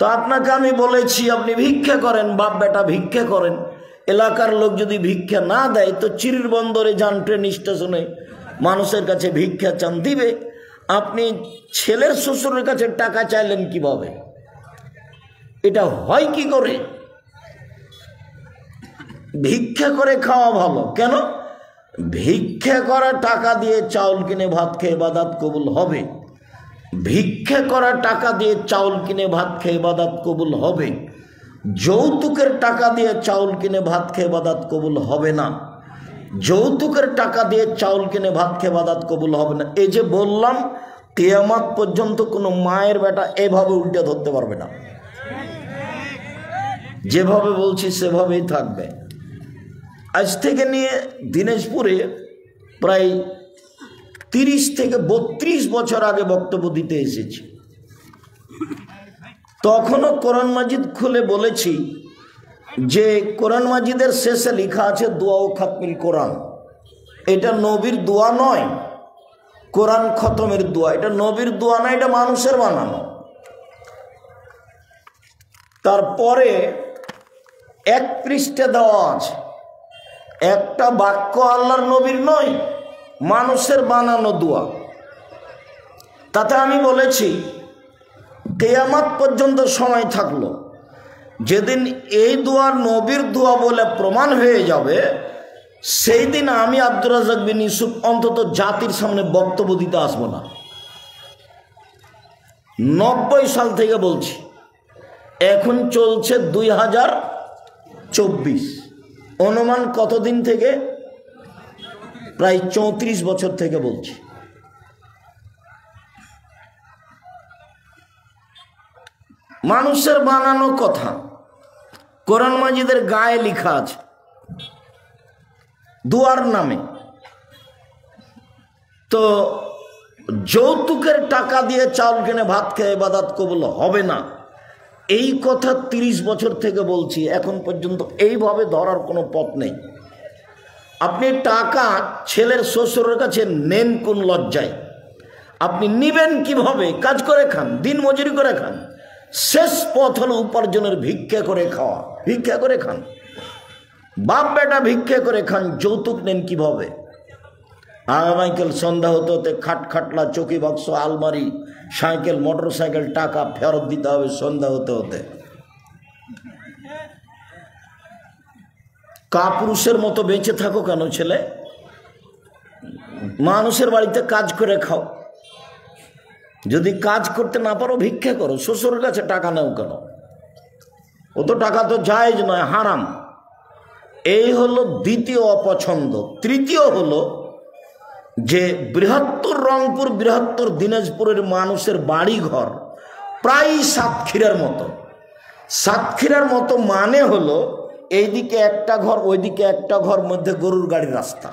তো আপনাকে আমি বলেছি আপনি ভিক্ষা করেন, বাপ বেটা ভিক্ষা করেন। এলাকার লোক যদি ভিক্ষা না দেয় তো চিরির বন্দরে যান, ট্রেন স্টেশনে মানুষের কাছে ভিক্ষা চান, দিবে। আপনি ছেলের শ্বশুরের কাছে টাকা চাইলেন কিভাবে? এটা হয় কি করে? ভিক্ষা করে খাওয়া ভালো। কেন? ভিক্ষা করা টাকা দিয়ে চাউল কিনে ভাত খেয়ে ইবাদত কবুল হবে। ভিক্ষা করা টাকা দিয়ে চাউল কিনে ভাত খেয়ে ইবাদত কবুল হবে। যৌতুকের টাকা দিয়ে চাউল কিনে ভাত খেয়ে ইবাদত কবুল হবে না। যৌতুকের টাকা দিয়ে চাউল কিনে ভাত খেয়ে ইবাদত কবুল হবে না। এই যে বললাম, কিয়ামত পর্যন্ত কোনো মায়ের বেটা এভাবে উল্টে ধরতে পারবে না। যেভাবে বলছি সেভাবেই থাকবে। আজ থেকে নিয়ে দিনাজপুরে প্রায় 30 থেকে 32 বছর আগে বক্তব্য দিতে এসেছি। তখনও কোরআন মাজিদ খুলে বলেছি যে কোরআন মাজিদের শেষে লেখা আছে দোয়া ও খাতমিল কোরআন। এটা নবীর দোয়া নয়, কোরআন খতমের দোয়া। এটা নবীর দোয়া না, এটা মানুষের বানানো। তারপরে 1 পৃষ্ঠা দেওয়া আছে, একটা বাক্য আল্লাহর নবীর নয়, মানুষের বানানো দোয়া। তাতে আমি বলেছি কিয়ামত পর্যন্ত সময় থাকলো, যেদিন এই দোয়া নবীর দোয়া বলে প্রমাণ হয়ে যাবে, সেই দিন আমি আব্দুর রাজ্জাক বিন ইউসুফ অন্তত জাতির সামনে বক্তব্য দিতে আসবো না। 90 সাল থেকে বলছি, এখন চলছে 2024। অনুমান কতদিন থেকে? প্রায় 34 বছর থেকে বলছি। মানুষের বানানো কথা কোরআন মাজিদের গায়ে লেখা আছে দুয়ার নামে। তো যৌতুকের টাকা দিয়ে চাউল কিনে ভাত খেয়ে ইবাদত কবুল হবে না, এই কথা 30 বছর থেকে বলছি। এখন পর্যন্ত এইভাবে ধরার কোনো পথ নেই। আপনি টাকা ছেলের শ্বশুরের কাছে নেন কোন লজ্জায়? আপনি নিবেন কিভাবে? কাজ করে খান, দিন মজুরি করে খান। শেষ পথ হলো উপার্জনের, ভিক্ষা করে খাওয়া। ভিক্ষা করে খান, বাপ বেটা ভিক্ষা করে খান। যৌতুক নেন কিভাবে? আগামীকাল সন্ধ্যা হতে হতে খাটখাটলা, চৌকি বাক্স, আলমারি, সাইকেল, মোটর সাইকেল, টাকা ফেরত দিতে হবে সন্ধ্যা হতে হতে। কাপুরুষের মতো বেঁচে থাকো কেন ছেলে? মানুষের বাড়িতে কাজ করে খাও। যদি কাজ করতে না পারো ভিক্ষা করো। শ্বশুরের কাছে টাকা নেও কেন? ও তো টাকা তো জায়েজ নয়, হারাম। এই হলো দ্বিতীয় অপছন্দ। তৃতীয় হলো যে বৃহত্তর রংপুর, বৃহত্তর দিনাজপুরের মানুষের বাড়ি ঘর প্রায় সাতক্ষীরার মতো। সাতক্ষীরার মতো মানে হলো এইদিকে একটা ঘর, ওইদিকে একটা ঘর, মধ্যে গরুর গাড়ির রাস্তা।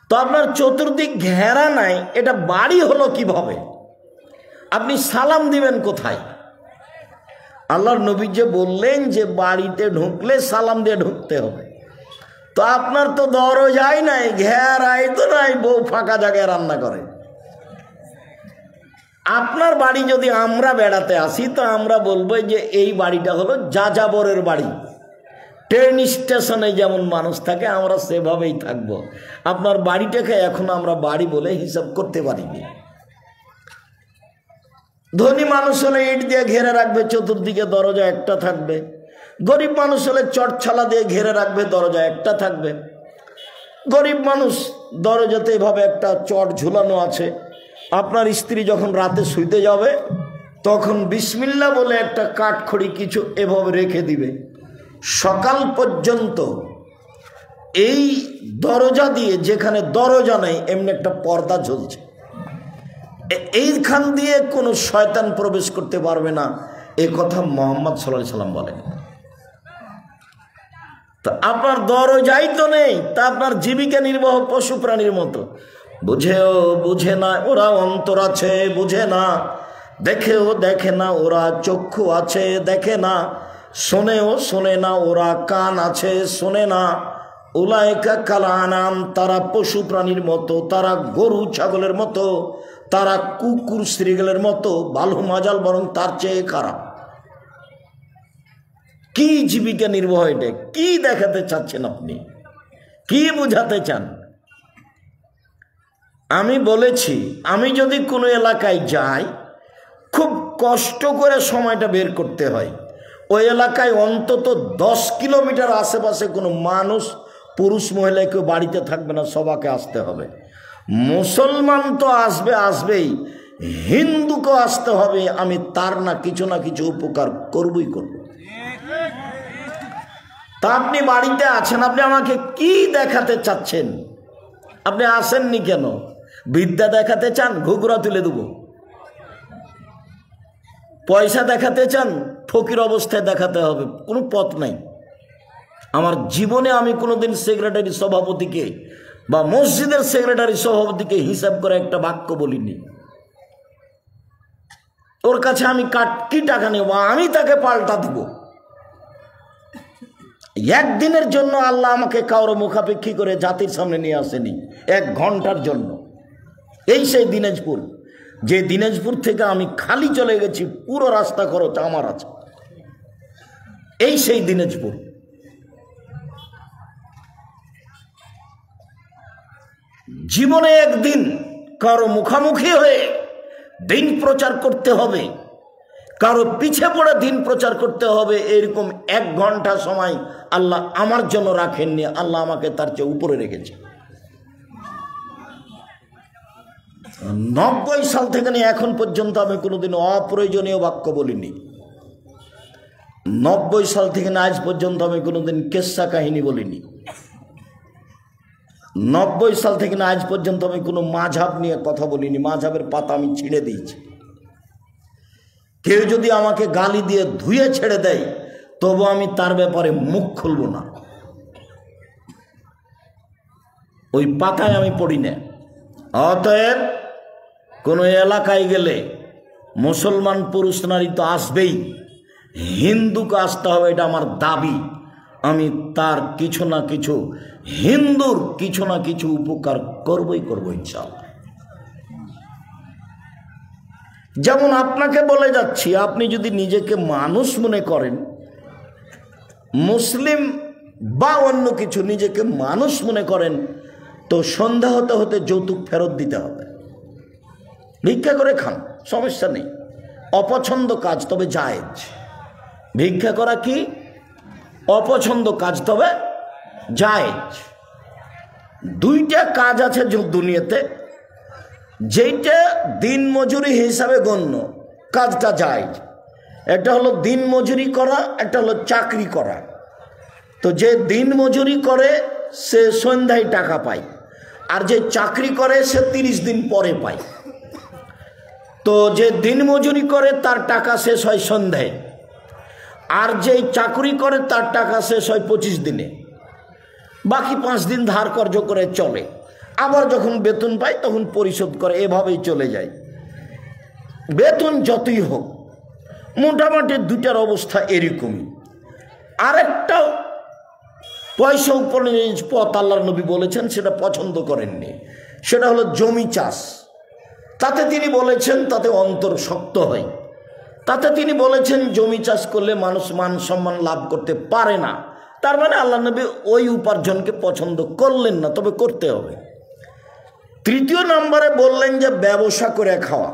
তো আপনার চতুর্দিক ঘেরা নাই, এটা বাড়ি হলো কিভাবে? আপনি সালাম দিবেন কোথায়? আল্লাহর নবী যে বললেন যে বাড়িতে ঢুকলে সালাম দিয়ে ঢুকতে হবে। তো আপনার তো দরজাই নাই, ঘেরাই তো নাই, বউ ফাঁকা জায়গায় রান্না করে। আপনার বাড়ি যদি আমরা বেড়াতে আসি তো আমরা বলবো যে এই বাড়িটা হলো যাযাবরের বাড়ি। ট্রেন স্টেশনে যেমন মানুষ থাকে আমরা সেভাবেই থাকবো। আপনার বাড়িটাকে এখন আমরা বাড়ি বলে হিসাব করতে পারিনি। ধনী মানুষ হলে ইট দিয়ে ঘেরে রাখবে, চতুর্দিকে দরজা একটা থাকবে। গরিব মানুষ হলে চটছালা দিয়ে ঘেরে রাখবে, দরজা একটা থাকবে। গরিব মানুষ দরজাতে এভাবে একটা চট ঝুলানো আছে। আপনার স্ত্রী যখন রাতে শুইতে যাবে তখন বিসমিল্লাহ বলে একটা কাঠখড়ি কিছু এভাবে রেখে দিবে। সকাল পর্যন্ত এই দরজা দিয়ে, যেখানে দরজা নেই এমনি একটা পর্দা ঝুলছে, এইখান দিয়ে কোনো শয়তান প্রবেশ করতে পারবে না, এ কথা মুহাম্মদ সাল্লাল্লাহু আলাইহি সাল্লাম বলেন। তা আপনার দরজাই তো নেই, তা আপনার জীবিকা নির্বাহ পশু প্রাণীর মতো। বুঝেও বুঝে না ওরা অন্তর আছে, বুঝে না। দেখেও দেখে না ওরা চক্ষু আছে, দেখে না। শোনেও শোনে না ওরা কান আছে, শোনে না। উলাইকা কাল আনাম, তারা পশু প্রাণীর মতো, তারা গরু ছাগলের মতো, তারা কুকুর শ্রীগেলের মতো ভালো মাজাল, বরং তার চেয়ে খারাপ। কি জীবিকা নির্বাহ? এটা কি দেখাতে চাচ্ছেন আপনি? কি বোঝাতে চান? আমি বলেছি, আমি যদি কোনো এলাকায় যাই, খুব কষ্ট করে সময়টা বের করতে হয়। ওই এলাকায় অন্তত 10 কিলোমিটার আশেপাশে কোনো মানুষ, পুরুষ মহিলা কেউ বাড়িতে থাকবে না, সবাইকে আসতে হবে। মুসলমান তো আসবেই, হিন্দুকেও আসতে হবে। আমি তার না কিছু উপকার করবই করব। তা আপনি বাড়িতে আছেন, আপনি আমাকে কি দেখাতে চাচ্ছেন? আপনি আসেননি কেন? বিদ্যা দেখাতে চান? ঘুঘরা তুলে দেব। পয়সা দেখাতে চান? ফকির অবস্থায় দেখাতে হবে, কোনো পথ নাই। আমার জীবনে আমি কোনোদিন সেক্রেটারি সভাপতিকে বা মসজিদের সেক্রেটারি সভাপতিকে হিসাব করে একটা বাক্য বলিনি। ওর কাছে আমি কি টাকা নেব? আমি তাকে পাল্টা দিব। একদিনের জন্য আল্লাহ আমাকে কারো মুখাপেক্ষী করে জাতির সামনে নিয়ে আসেনি, 1 ঘন্টার জন্য। এই সেই দিনাজপুর, যে দিনাজপুর থেকে আমি খালি চলে গেছি, পুরো রাস্তা খরচ আমার আছে। এই সেই দিনাজপুর। জীবনে একদিন কারো মুখামুখি হয়ে দিন প্রচার করতে হবে, কারো পিছে পড়ে দিন প্রচার করতে হবে, এরকম 1 ঘন্টা সময় আল্লাহ আমার জন্য রাখেননি। আল্লাহ আমাকে তার চেয়ে উপরে রেখেছে। 90 সাল থেকে নিয়ে এখন পর্যন্ত আমি কোনোদিন অপ্রয়োজনীয় বাক্য বলিনি। 90 সাল থেকে না আজ পর্যন্ত আমি কোনোদিন কেচ্ছা কাহিনী বলিনি। 90 সাল থেকে না আজ পর্যন্ত আমি কোনো মাঝহাব নিয়ে কথা বলিনি। মাঝহাবের পাতা আমি ছিঁড়ে দিয়েছি। কেউ যদি আমাকে গালি দিয়ে ধুয়ে ছেড়ে দেয়, তবু আমি তার ব্যাপারে মুখ খুলব না। ওই পাতায় আমি পড়ি না। অতএব কোনো এলাকায় গেলে মুসলমান পুরুষ নারী তো আসবেই, হিন্দুকে আসতে হবে, এটা আমার দাবি। আমি তার কিছু না কিছু, হিন্দুর কিছু না কিছু উপকার করবই ইনশাআল্লাহ। যেমন আপনাকে বলে যাচ্ছি, আপনি যদি নিজেকে মানুষ মনে করেন, মুসলিম বা অন্য কিছু নিজেকে মানুষ মনে করেন, তো সন্ধ্যা হতে হতে যৌতুক ফেরত দিতে হবে। ভিক্ষা করে খান, সমস্যা নেই। অপছন্দ কাজ, তবে জায়েজ। ভিক্ষা করা কি অপছন্দ কাজ, তবে জায়েজ। 2টা কাজ আছে দুনিয়াতে, যেটা দিন মজুরি হিসাবে গণ্য, কাজটা জায়েজ। একটা হলো দিন মজুরি করা, একটা হলো চাকরি করা। তো যে দিন মজুরি করে সে সন্ধ্যায় টাকা পায়, আর যে চাকরি করে সে 30 দিন পরে পায়। তো যে দিন মজুরি করে তার টাকা শেষ হয় সন্ধ্যায়, আর যে চাকরি করে তার টাকা শেষ হয় 25 দিনে। বাকি 5 দিন ধার কর্জ করে চলে, আবার যখন বেতন পায় তখন পরিশোধ করে, এভাবেই চলে যায়। বেতন যতই হোক, মোটামুটি 2টার অবস্থা এরকমই। আরেকটা পয়সা উপার্জনের পথ আল্লাহর নবী বলেছেন, সেটা পছন্দ করেননি। সেটা হলো জমি চাষ। তাতে তিনি বলেছেন তাতে অন্তর শক্ত হয়। তাতে তিনি বলেছেন জমি চাষ করলে মানুষ মান সম্মান লাভ করতে পারে না। তার মানে আল্লাহ নবী ওই উপার্জনকে পছন্দ করলেন না, তবে করতে হবে। 3য় নম্বরে বললেন যে ব্যবসা করে খাওয়া।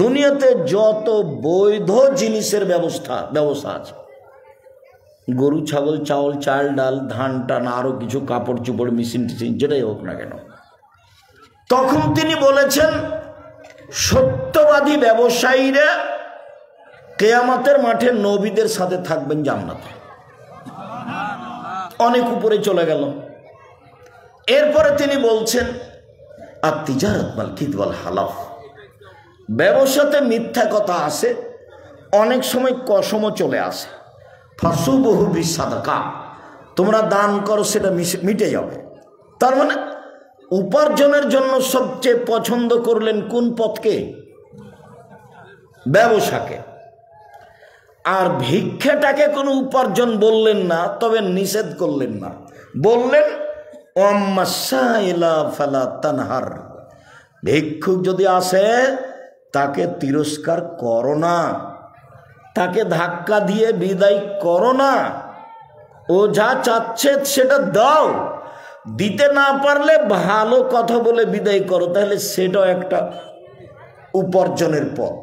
দুনিয়াতে যত বৈধ জিনিসের ব্যবসা আছে, গরু ছাগল, চাউল চাল ডাল, ধান টান, আরো কিছু কাপড় চোপড়, মেশিন টিশিন, যেটাই হোক না কেন, তখন তিনি বলেছেন সত্যবাদী ব্যবসায়ীরা কিয়ামতের মাঠে নবীদের সাথে থাকবেন জান্নাতে। অনেক উপরে চলে গেল। এরপরে তিনি বলছেন আর তিজারাত মাল কিদ ওয়াল হালাফ, ব্যবসাতে মিথ্যা কথা আসে, অনেক সময় কসমও চলে আসে। ফাসুবহু বিসাদাকা, তোমরা দান করো, সেটা মিটে যাবে। তার মানে উপার্জনের জন্য সবচেয়ে পছন্দ করলেন কোন পথকে? ব্যবসাকে। আর ভিক্ষাটাকে কোনো উপার্জন বললেন না, তবে নিষেধ করলেন না। বললেন ওয়াম্মাসাইলা ফালা তানহার, ভিক্ষুক যদি আসে তাকে তিরস্কার করো না, তাকে ধাক্কা দিয়ে বিদায় করো না। ও যা চাচ্ছে সেটা দাও, দিতে না পারলে ভালো কথা বলে বিদায় করো, তাহলে সেটাও একটা উপার্জনের পথ।